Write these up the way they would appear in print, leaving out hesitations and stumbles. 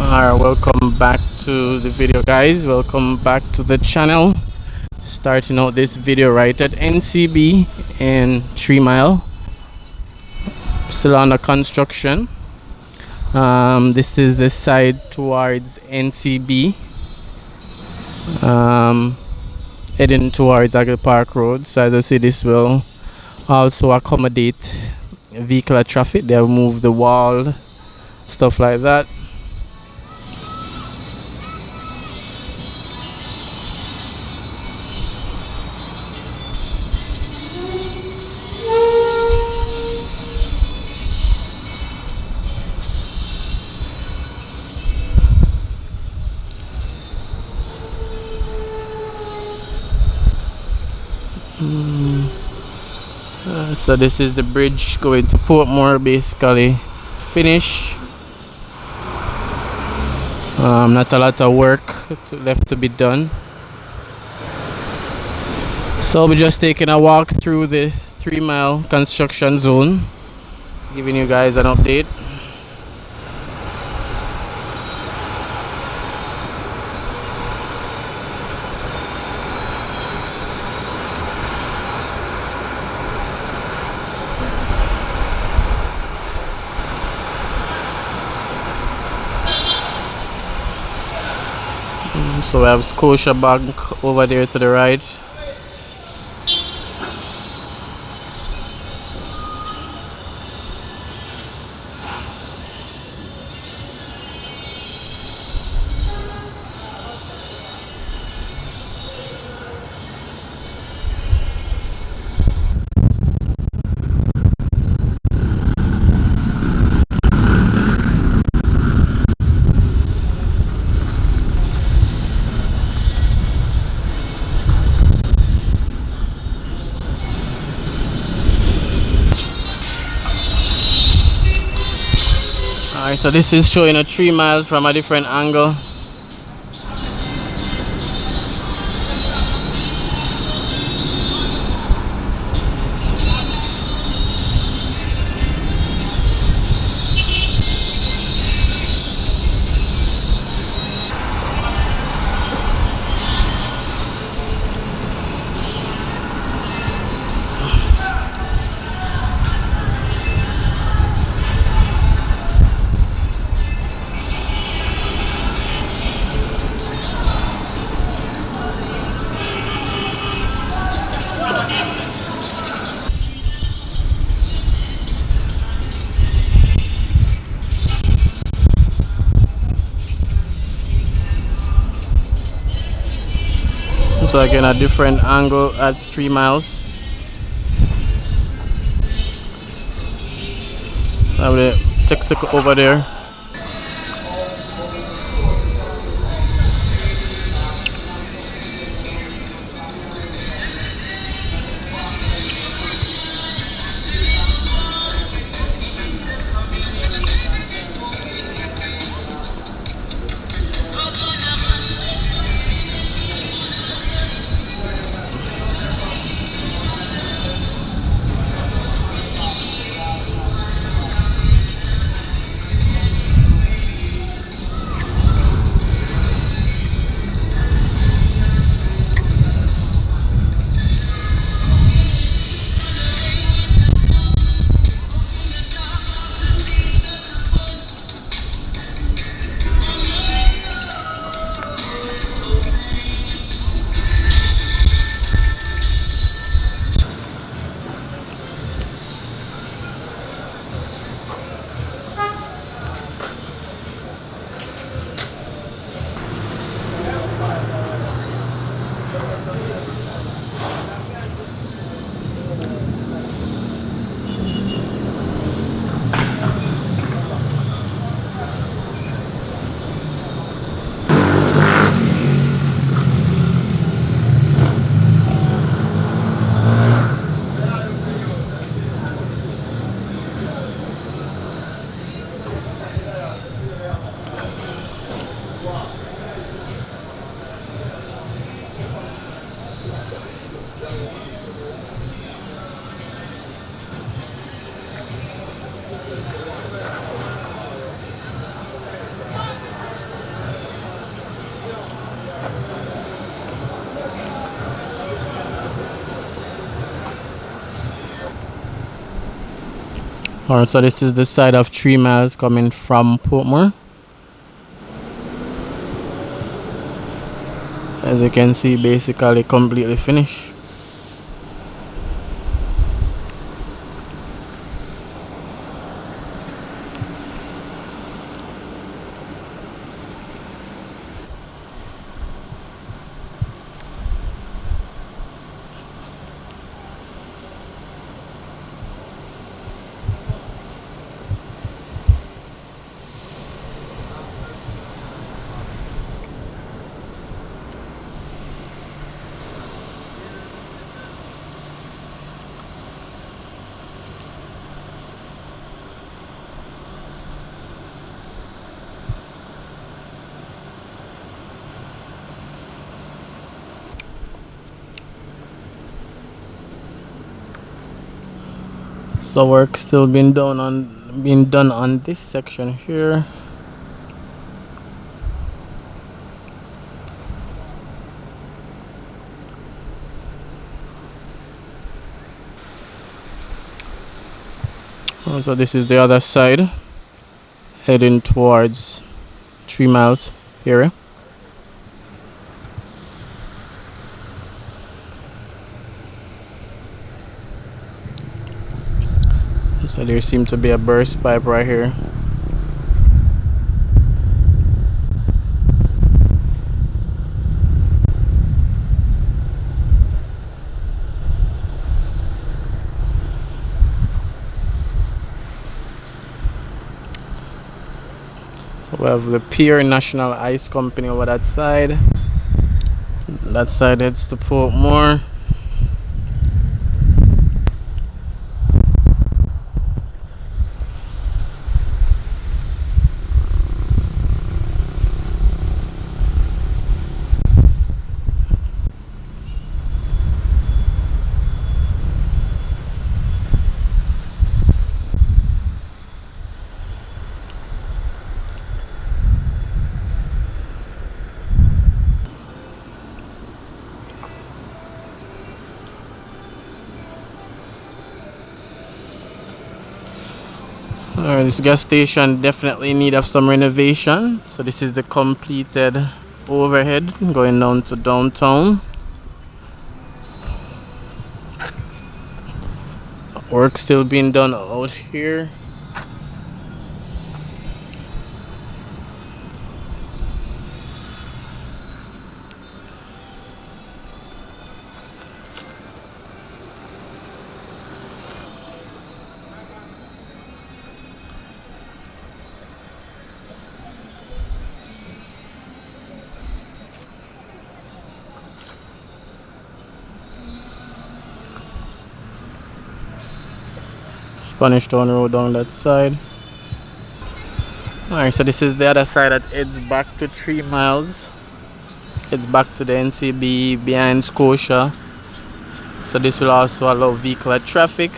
Alright, welcome back to the video, guys. Welcome back to the channel. Starting out this video right at NCB in 3 Mile, still under construction. This is the side towards NCB, heading towards Hagley Park Road. So as I see, this will also accommodate vehicular traffic. They have moved the wall, stuff like that. So this is the bridge going to Portmore, basically finish. Not a lot of work left to be done. So we're just taking a walk through the 3 Mile construction zone. Just giving you guys an update. So we have Scotia Bank over there to the right. Alright, so this is showing a 3 miles from a different angle. So again, a different angle at 3 miles. Now the Texaco over there. Alright, so this is the side of 3 miles coming from Portmore. As you can see, basically completely finished. So work still being done on this section here. So this is the other side, heading towards 3 miles area. So there seems to be a burst pipe right here. So we have the Pier National Ice Company over that side. That side heads to Portmore. Alright, this gas station definitely in need of some renovation. So this is the completed overhead going down to downtown. Work still being done out here. Spanish Town Road down that side. Alright, so this is the other side that heads back to 3 miles. It's back to the NCB behind Scotia. So this will also allow vehicular traffic.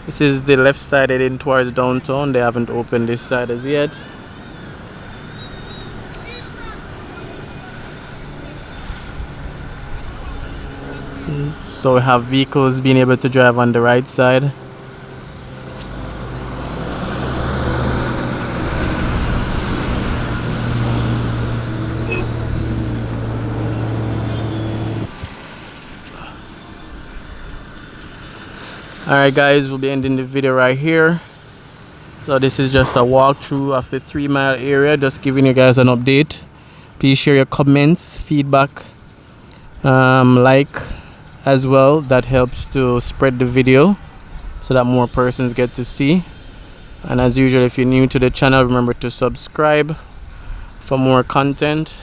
This is the left side heading towards downtown. They haven't opened this side as yet. So we have vehicles being able to drive on the right side. Alright guys, we'll be ending the video right here. So this is just a walkthrough of the 3 mile area, just giving you guys an update. Please share your comments, feedback, like as well. That helps to spread the video so that more persons get to see. And as usual, if you're new to the channel, remember to subscribe for more content.